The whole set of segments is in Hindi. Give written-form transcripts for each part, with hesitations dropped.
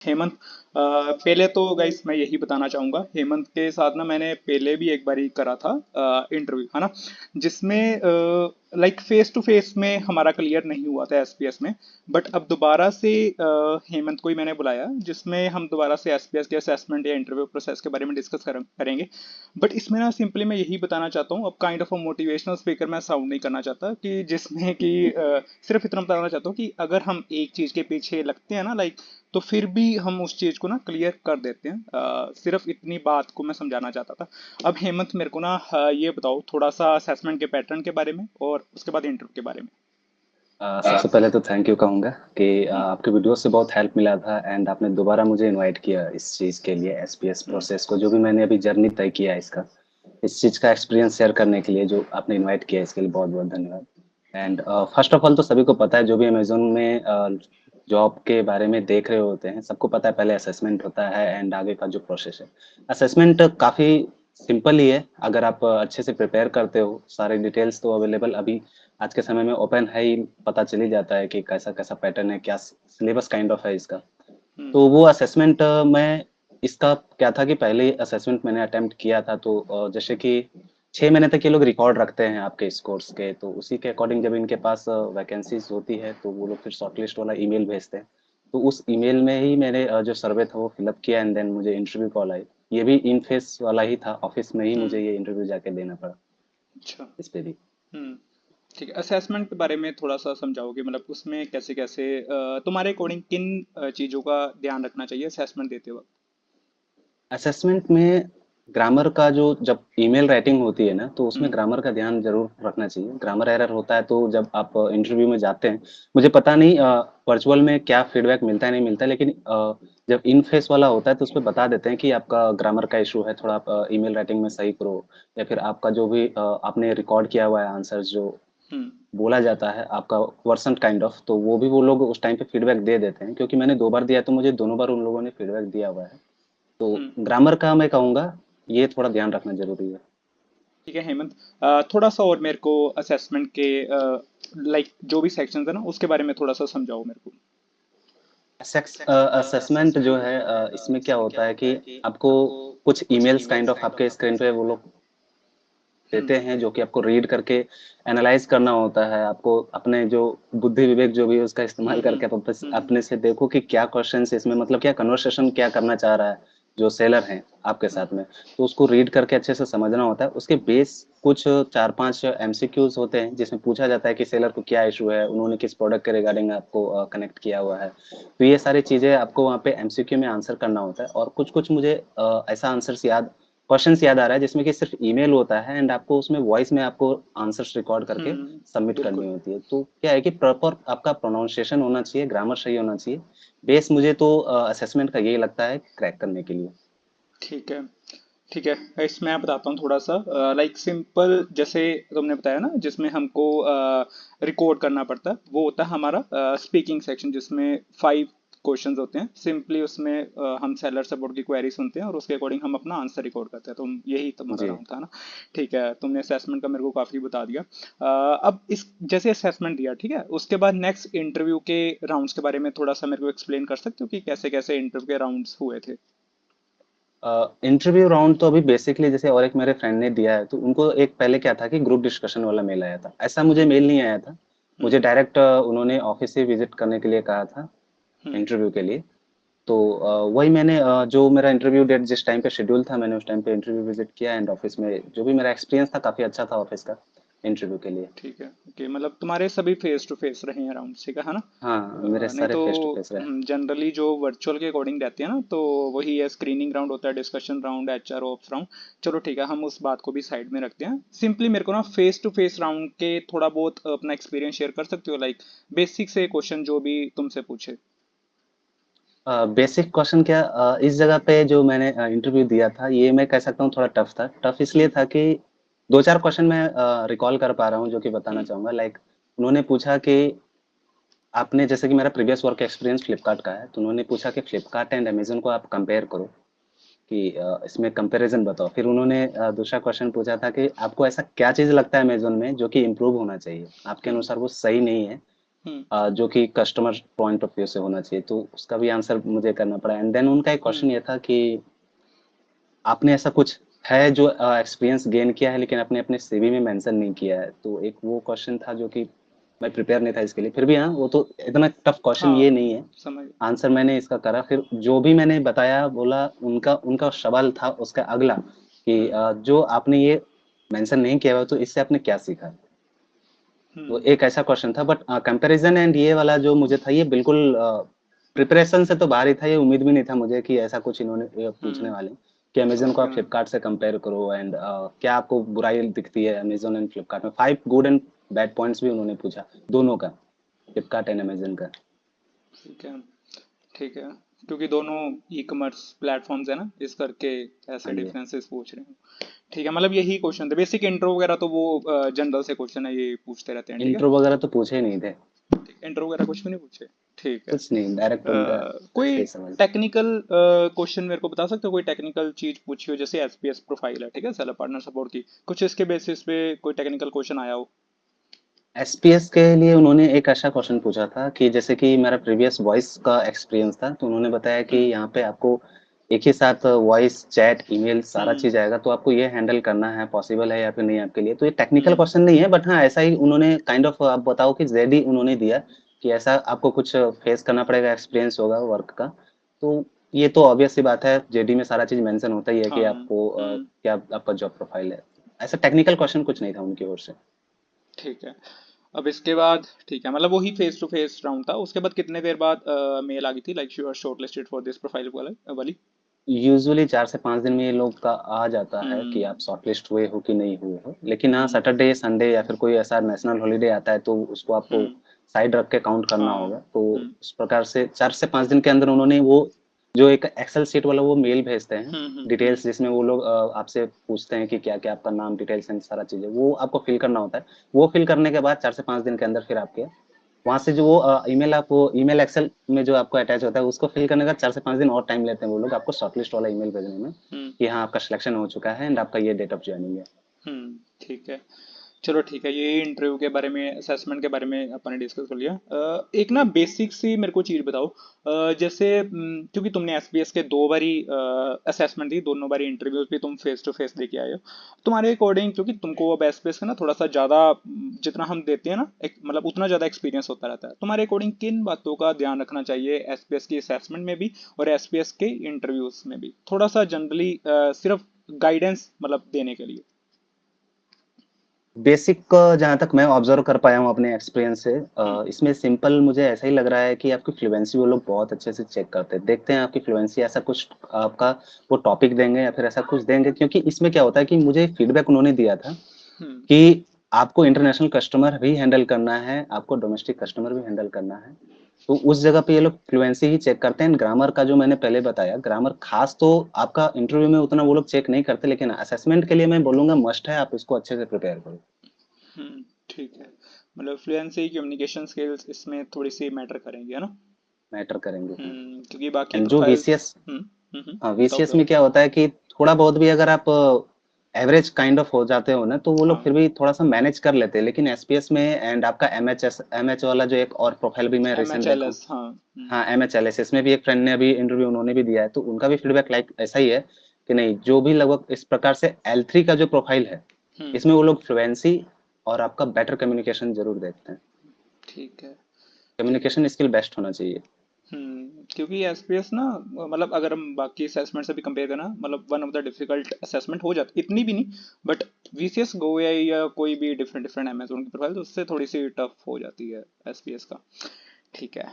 हेमंत, पहले तो गाइस मैं यही बताना चाहूंगा, हेमंत के साथ ना मैंने पहले भी एक बारी करा था इंटरव्यू, है ना, जिसमें लाइक फेस टू फेस में हमारा क्लियर नहीं हुआ था एसपीएस में। बट अब दोबारा से हेमंत को ही मैंने बुलाया, जिसमें हम दोबारा से एसपीएस के असेसमेंट या इंटरव्यू प्रोसेस के बारे में डिस्कस करेंगे। बट इसमें ना सिंपली मैं यही बताना चाहता हूँ, अब kind of a motivational speaker मैं साउंड नहीं करना चाहता, कि जिसमें कि सिर्फ इतना बताना चाहता हूँ कि अगर हम एक चीज के पीछे लगते हैं ना, लाइक, तो फिर भी हम उस चीज को ना क्लियर कर देते हैं। सिर्फ इतनी बात को मैं समझाना चाहता था। अब हेमंत, मेरे को ना ये बताओ थोड़ा सा असेसमेंट के पैटर्न के बारे में और उसके बाद इंटरव्यू के बारे में। सबसे पहले तो थैंक यू कहूँगा कि हम्म। आपके वीडियो से बहुत हेल्प मिला था एंड आपने दोबारा मुझे इनवाइट किया इस चीज़ के लिए एसपीएस हम्म। प्रोसेस को जो भी मैंने अभी जर्नी तय किया है इसका इस चीज़ का एक्सपीरियंस शेयर करने के लिए जो आपने इनवाइट किया इसके लिए बहुत बहुत धन्यवाद। एंड फर्स्ट ऑफ ऑल तो सभी को पता है जो भी अमेजोन में जॉब के बारे में देख रहे होते हैं सबको पता है पहले असेसमेंट होता है एंड आगे का जो प्रोसेस है। असेसमेंट काफ़ी सिंपल ही है अगर आप अच्छे से प्रिपेयर करते हो सारे डिटेल्स तो अवेलेबल अभी आज के समय में ओपन है ही पता चल ही जाता है कि कैसा कैसा पैटर्न है क्या सिलेबस काइंड ऑफ है इसका। हम्म। तो वो असेसमेंट मैं इसका क्या था कि पहले ही असेसमेंट मैंने अटेम्प्ट किया था तो जैसे कि 6 महीने तक ये लोग रिकॉर्ड रखते हैं आपके स्कोर्स के तो उसी के अकॉर्डिंग जब इनके पास वैकेंसीज होती है तो वो लोग फिर शॉर्टलिस्ट वाला ईमेल भेजते हैं। तो उस ईमेल में ही मैंने जो सर्वे था वो फिलअप किया एंड देन मुझे इंटरव्यू कॉल आई। ये भी इन फेस वाला ही था ऑफिस में ही हम्म। मुझे ये इंटरव्यू जाके देना पड़ा अच्छा। इस पे भी। हम्म। ठीक है, असेसमेंट के बारे में थोड़ा सा समझाओगे, मतलब उसमें कैसे कैसे तुम्हारे अकॉर्डिंग किन चीजों का ध्यान रखना चाहिए असेसमेंट देते वक्त। असेसमेंट में ग्रामर का जो जब ईमेल राइटिंग होती है ना तो उसमें हम्म। ग्रामर का ध्यान जरूर रखना चाहिए। ग्रामर एरर होता है तो जब आप इंटरव्यू में जाते हैं मुझे पता नहीं वर्चुअल में क्या फीडबैक मिलता है नहीं मिलता है लेकिन जब इन फेस वाला होता है तो उसमें बता देते हैं कि आपका ग्रामर का इशू है थोड़ा आप ईमेल राइटिंग में सही करो या फिर आपका जो भी आपने रिकॉर्ड किया हुआ है आंसर जो हम्म। बोला जाता है आपका वर्सन काइंड ऑफ तो वो भी वो लोग उस टाइम पे फीडबैक दे देते हैं क्योंकि मैंने 2 बार दिया तो मुझे दोनों बार उन लोगों ने फीडबैक दिया हुआ है। तो हम्म। ग्रामर का मैं कहूँगा ये थोड़ा ध्यान रखना ज़रूरी है। ठीक है हेमंत, थोड़ा सा और मेरे को असेसमेंट के लाइक जो भी सेक्शंस है ना उसके बारे में थोड़ा सा समझाओ मेरे को। असेसमेंट जो है इसमें क्या होता है कि आपको कुछ ईमेल्स काइंड ऑफ आपके स्क्रीन पे वो लोग हम्म। देते हैं जो कि आपको रीड करके एनालाइज करना होता है। आपको अपने जो बुद्धि विवेक जो भी है उसका इस्तेमाल हम्म। करके आप हम्म। अपने से देखो कि क्या क्वेश्चन इसमें मतलब क्या कन्वर्सेशन क्या करना चाह रहा है जो सेलर हैं आपके हम्म। साथ में। तो उसको रीड करके अच्छे से समझना होता है उसके बेस कुछ 4-5 एमसीक्यूज होते हैं जिसमें पूछा जाता है कि सेलर को क्या इशू है उन्होंने किस प्रोडक्ट के रिगार्डिंग आपको कनेक्ट किया हुआ है। तो ये सारी चीजें आपको वहाँ पे एमसीक्यू में आंसर करना होता है और कुछ कुछ मुझे ऐसा आंसर्स याद क्वेश्चंस याद आ रहा है जिसमें कि सिर्फ ईमेल होता है एंड आपको उसमें वॉइस में आपको आंसर्स रिकॉर्ड करके सबमिट करनी बिल्कुल। होती है। तो क्या है कि प्रॉपर आपका प्रोनाउंसिएशन होना चाहिए ग्रामर सही होना चाहिए। बेस मुझे तो असेसमेंट का यही लगता है क्रैक करने के लिए। ठीक है। ठीक है, इसमें मैं बताता हूँ थोड़ा सा, लाइक सिंपल, जैसे तुमने बताया ना जिसमें हमको रिकॉर्ड करना पड़ता है, वो होता है हमारा स्पीकिंग सेक्शन, जिसमें 5 क्वेश्चंस होते हैं। सिंपली उसमें हम सेलर सपोर्ट की क्वेरी सुनते हैं और उसके अकॉर्डिंग हम अपना आंसर रिकॉर्ड करते हैं, तो यही तुम्हारा जी। राउंड था ना। ठीक है, तुमने असेसमेंट का मेरे को काफ़ी बता दिया। अब इस जैसे असेसमेंट दिया, ठीक है, उसके बाद नेक्स्ट इंटरव्यू के राउंड्स के बारे में थोड़ा सा मेरे को एक्सप्लेन कर सकते हो कि कैसे कैसे इंटरव्यू के राउंड्स हुए थे। इंटरव्यू राउंड तो अभी बेसिकली जैसे और एक मेरे फ्रेंड ने दिया है तो उनको एक पहले क्या था कि ग्रुप डिस्कशन वाला मेल आया था ऐसा मुझे हम्म। मेल नहीं आया था। हम्म। मुझे डायरेक्ट उन्होंने ऑफिस से विजिट करने के लिए कहा था हम्म। इंटरव्यू के लिए। तो वही मैंने जो मेरा इंटरव्यू डेट जिस टाइम पे शेड्यूल था मैंने उस टाइम पे इंटरव्यू विजिट किया एंड ऑफिस में जो भी मेरा एक्सपीरियंस था काफ़ी अच्छा था ऑफिस का इंटरव्यू के लिए। ठीक है, ओके, मतलब तुम्हारे सभी फेस टू फेस रहे हैं राउंड, ठीक है ना। हाँ मेरे नहीं सारे तो फेस टू फेस रहे। जनरली जो वर्चुअल के अकॉर्डिंग रहते हैं ना, तो वही है, स्क्रीनिंग राउंड होता है, discussion round, HR ops round. चलो ठीक है, हम उस बात को भी साइड में रखते हैं। सिंपली मेरे को ना फेस टू फेस राउंड के थोड़ा बहुत अपना एक्सपीरियंस शेयर कर सकते हो, लाइक बेसिक से क्वेश्चन जो भी तुमसे पूछे। बेसिक क्वेश्चन क्या इस जगह पे जो मैंने इंटरव्यू दिया था ये मैं कह सकता हूँ थोड़ा टफ था। टफ इसलिए हम्म। था कि 2-4 क्वेश्चन मैं रिकॉल कर पा रहा हूँ जो कि बताना हम्म। चाहूंगा लाइक उन्होंने पूछा कि आपने जैसे कि मेरा प्रीवियस वर्क एक्सपीरियंस फ्लिपकार्ट का है तो उन्होंने पूछा कि फ्लिपकार्ट एंड अमेजन को आप कंपेयर करो कि इसमें कंपैरिजन बताओ। फिर उन्होंने दूसरा क्वेश्चन पूछा था कि आपको ऐसा क्या चीज़ लगता है अमेज़न में जो कि इम्प्रूव होना चाहिए? आपके हम्म। अनुसार वो सही नहीं है, हम्म। जो कि कस्टमर पॉइंट ऑफ व्यू से होना चाहिए, तो उसका भी आंसर मुझे करना पड़ा। एंड देन उनका एक हम्म। क्वेश्चन ये था कि आपने ऐसा कुछ है जो एक्सपीरियंस गेन किया है लेकिन आपने अपने सीवी में मेंशन नहीं किया है, तो एक वो क्वेश्चन था जो कि मैं प्रिपेयर नहीं था इसके लिए। फिर भी हाँ, वो तो इतना टफ क्वेश्चन ये हाँ, नहीं है, समझ। आंसर मैंने इसका करा। फिर जो भी मैंने बताया बोला, उनका उनका सवाल था उसका अगला कि हम्म। जो आपने ये मेंशन नहीं किया हुआ तो इससे आपने क्या सीखा। तो हम्म। एक ऐसा क्वेश्चन था, बट कंपैरिजन एंड ये वाला जो मुझे था ये बिल्कुल प्रिपरेशन से तो बाहर ही था। ये उम्मीद भी नहीं था मुझे कि ऐसा कुछ इन्होंने पूछने हम्म। वाले कि अमेजन समझ को आप गया मैं। फ्लिपकार्ट से कंपेयर करो, एंड क्या आपको बुराई दिखती है अमेजन एंड फ्लिपकार्ट में। 5 गुड एंड बैड पॉइंट्स भी उन्होंने पूछा, दोनों का, फ्लिपकार्ट एंड अमेजन का। ठीक है। ठीक है। क्योंकि दोनों ई कॉमर्स प्लेटफॉर्म्स है ना, इस करके ऐसे हाँ जी। डिफरेंसेस पूछ रहे हैं। ठीक है, मतलब यही क्वेश्चन थे, बेसिक इंट्रो वगैरह तो वो जनरल से क्वेश्चन है, ये पूछते रहते हैं। ठीक है। इंट्रो वगैरह तो पूछे ही नहीं थे, इंट्रो वगैरह कुछ भी नहीं पूछे। ठीक है। कुछ नहीं, डायरेक्ट उनका ऐसे कोई ही समझ। टेक्निकल क्वेश्चन मेरे को बता सकते हो, कोई टेक्निकल चीज पूछी हो, जैसे एसपीएस प्रोफाइल है, ठीक है, सेलर पार्टनर सपोर्ट की, कुछ इसके बेसिस पे कोई टेक्निकल क्वेश्चन आया हो? एसपीएस के लिए उन्होंने एक ऐसा क्वेश्चन पूछा था कि जैसे कि मेरा प्रीवियस वॉइस का एक्सपीरियंस था, तो उन्होंने बताया कि हम्म। यहाँ पे आपको एक ही साथ वॉइस, चैट, ईमेल सारा हम्म। चीज आएगा, तो आपको ये हैंडल करना है, पॉसिबल है या फिर नहीं आपके लिए। तो ये टेक्निकल हम्म। क्वेश्चन नहीं है, बट हाँ ऐसा ही उन्होंने काइंड ऑफ, आप बताओ कि जेडी उन्होंने दिया कि ऐसा आपको कुछ फेस करना पड़ेगा, एक्सपीरियंस होगा वर्क का। तो ये तो ऑब्वियस सी बात है, जेडी में सारा चीज मेंशन होता ही है कि हाँ। आपको हम्म। क्या आपका जॉब प्रोफाइल है। ऐसा टेक्निकल क्वेश्चन कुछ नहीं था उनकी ओर से। ठीक है। अब इसके बाद ठीक है, मतलब वही फेस टू फेस राउंड था, उसके बाद कितने देर बाद मेल आ गई थी, like you are shortlisted for this profile वाला वाली? यूजुअली 4 से 5 दिन में ये लोग का आ जाता है कि आप हम्म। शॉर्टलिस्ट हुए हो कि नहीं हुए हो। लेकिन हाँ, हम्म। सैटरडे संडे या फिर कोई ऐसा नेशनल हॉलिडे आता है तो उसको आपको हम्म। साइड रख के काउंट करना हाँ। होगा। तो हम्म। उस प्रकार से 4 से 5 दिन के अंदर उन्होंने वो जो एक एक्सेल शीट वाला वो मेल भेजते हैं हम्म। हम्म। डिटेल्स, जिसमें वो लोग आपसे पूछते हैं कि क्या क्या आपका नाम, डिटेल्स एंड सारा चीजें वो आपको फिल करना होता है। वो फिल करने के बाद 4 से 5 दिन के अंदर फिर आपके वहां से जो वो ईमेल, आप वो ईमेल एक्सेल में जो आपको अटैच होता है उसको फिल करने का 4 से 5 दिन और टाइम लेते हैं वो लोग आपको शॉर्टलिस्ट वाला ईमेल भेजने में हम्म। कि हाँ आपका सिलेक्शन हो चुका है एंड आपका ये डेट ऑफ ज्वाइनिंग है। ठीक है। चलो ठीक है, ये इंटरव्यू के बारे में, असेसमेंट के बारे में अपन ने डिस्कस कर लिया। एक ना बेसिक सी मेरे को चीज़ बताओ, जैसे क्योंकि तुमने एसपीएस के 2 बारी असेसमेंट दी, दोनों बारी इंटरव्यूज भी तुम फेस टू फेस देके आए हो, तुम्हारे अकॉर्डिंग, क्योंकि तुमको अब एसपीएस का ना थोड़ा सा ज़्यादा जितना हम देते हैं ना, मतलब उतना ज़्यादा एक्सपीरियंस होता रहता है, तुम्हारे अकॉर्डिंग किन बातों का ध्यान रखना चाहिए एसपीएस की असेसमेंट में भी और एसपीएस के इंटरव्यूज में भी, थोड़ा सा जनरली सिर्फ गाइडेंस मतलब देने के लिए? बेसिक जहाँ तक मैं ऑब्जर्व कर पाया हूँ अपने एक्सपीरियंस से, हम्म। इसमें सिंपल मुझे ऐसा ही लग रहा है कि आपकी फ्लुएंसी वो लोग बहुत अच्छे से चेक करते हैं, देखते हैं आपकी फ्लुएंसी। ऐसा कुछ आपका वो टॉपिक देंगे या फिर ऐसा कुछ देंगे, क्योंकि इसमें क्या होता है कि मुझे फीडबैक उन्होंने दिया था हम्म। कि आपको इंटरनेशनल कस्टमर भी हैंडल करना है, आपको डोमेस्टिक कस्टमर भी हैंडल करना है। तो उस जगह पे ये लोग फ्लुएंसी ही चेक करते हैं। ग्रामर का जो मैंने पहले बताया, ग्रामर खास तो आपका इंटरव्यू में उतना वो लोग चेक नहीं करते, लेकिन असेसमेंट के लिए मैं बोलूंगा मस्ट है, आप इसको अच्छे से प्रिपेयर करो। ठीक है, मतलब फ्लुएंसी, कम्युनिकेशन स्किल्स इसमें थोड़ी सी मैटर करेंगी, है ना? मैटर करेंगे हाँ। क्योंकि बाकी एंड जो प्रोफाइल्स। वीसीएस, हाँ बताओ वीसीएस बताओ। में क्या होता है कि थोड़ा बहुत भी अगर आप एवरेज काइंड ऑफ हो जाते हो ना, तो वो लोग हाँ। फिर भी थोड़ा सा मैनेज कर लेते हैं। लेकिन एसपीएस में एंड आपका एमएच वाला जो एक और प्रोफाइल भी मैं एम रिसेंट एच एल देखा हूँ। एस, हाँ। हाँ एमएचएलएस, इसमें भी एक फ्रेंड ने अभी इंटरव्यू उन्होंने भी दिया है, तो उनका भी फीडबैक लाइक ऐसा ही है कि नहीं, जो भी लगभग इस प्रकार से L3 का जो प्रोफाइल है, हम्म। इसमें वो लोग फ्लुएंसी और आपका बेटर कम्युनिकेशन जरूर देखते हैं। ठीक है। ठीक है। कम्युनिकेशन स्किल बेस्ट होना चाहिए। क्योंकि एसपीएस ना, मतलब अगर हम बाकी असेसमेंट से भी कंपेयर करना, मतलब one of the difficult assessment हो जाती, इतनी भी नहीं, बट वीसीएस गो या कोई भी डिफरेंट डिफरेंट अमेजोन की प्रोफाइल, तो उससे थोड़ी सी टफ हो जाती है एसपीएस का। ठीक है।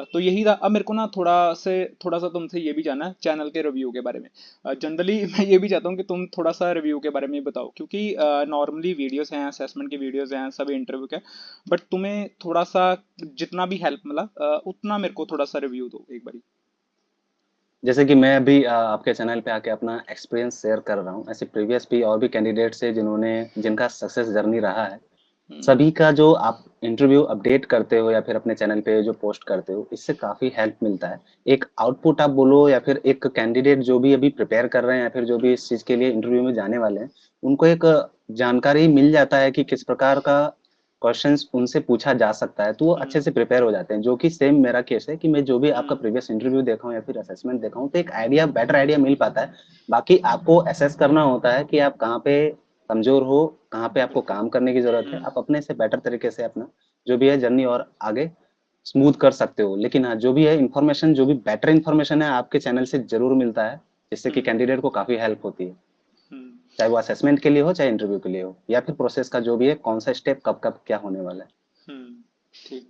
तो यही था। अब मेरे को ना थोड़ा सा तुमसे ये भी जानना है चैनल के रिव्यू के बारे में। जनरली मैं ये भी चाहता हूँ कि तुम थोड़ा सा रिव्यू के बारे में बताओ, क्योंकि नॉर्मली वीडियोस हैं, असेसमेंट की वीडियोस हैं, सब इंटरव्यू के, बट तुम्हें थोड़ा सा जितना भी हेल्प मिला उतना मेरे को थोड़ा सा रिव्यू दो एक बारी। जैसे कि मैं अभी आपके चैनल पे आके अपना एक्सपीरियंस शेयर कर रहा हूँ, ऐसे प्रीवियस भी और भी कैंडिडेट्स है जिन्होंने, जिनका सक्सेस जर्नी रहा है, हम्म। सभी का जो आप इंटरव्यू अपडेट करते हो या फिर अपने चैनल पे जो पोस्ट करते हो, इससे काफी हेल्प मिलता है। एक आउटपुट आप बोलो या फिर एक कैंडिडेट जो भी अभी प्रिपेयर कर रहे हैं या फिर जो भी इस चीज के लिए इंटरव्यू में जाने वाले हैं, उनको एक जानकारी मिल जाता है कि किस प्रकार का क्वेश्चंस उनसे पूछा जा सकता है, तो वो अच्छे से प्रिपेयर हो जाते हैं। जो कि सेम मेरा केस है कि मैं जो भी आपका प्रीवियस इंटरव्यू देखा हूँ या फिर असेसमेंट देखा हूँ, तो एक आइडिया, बेटर आइडिया मिल पाता है। बाकी आपको असेस करना होता है कि आप कहाँ पे कमजोर हो, कहाँ पे आपको बिल्कुल। काम करने की जरूरत है। आप अपने से बेटर तरीके से अपना जो भी है जर्नी और आगे स्मूथ कर सकते हो। लेकिन हाँ, जो भी है इन्फॉर्मेशन, जो भी बेटर इन्फॉर्मेशन है आपके चैनल से जरूर मिलता है, जिससे कि कैंडिडेट को काफी हेल्प होती है, हम्म। चाहे वो असेसमेंट के लिए हो, चाहे इंटरव्यू के लिए हो, या फिर प्रोसेस का जो भी है, कौन सा स्टेप कब कब क्या होने वाला है। ठीक।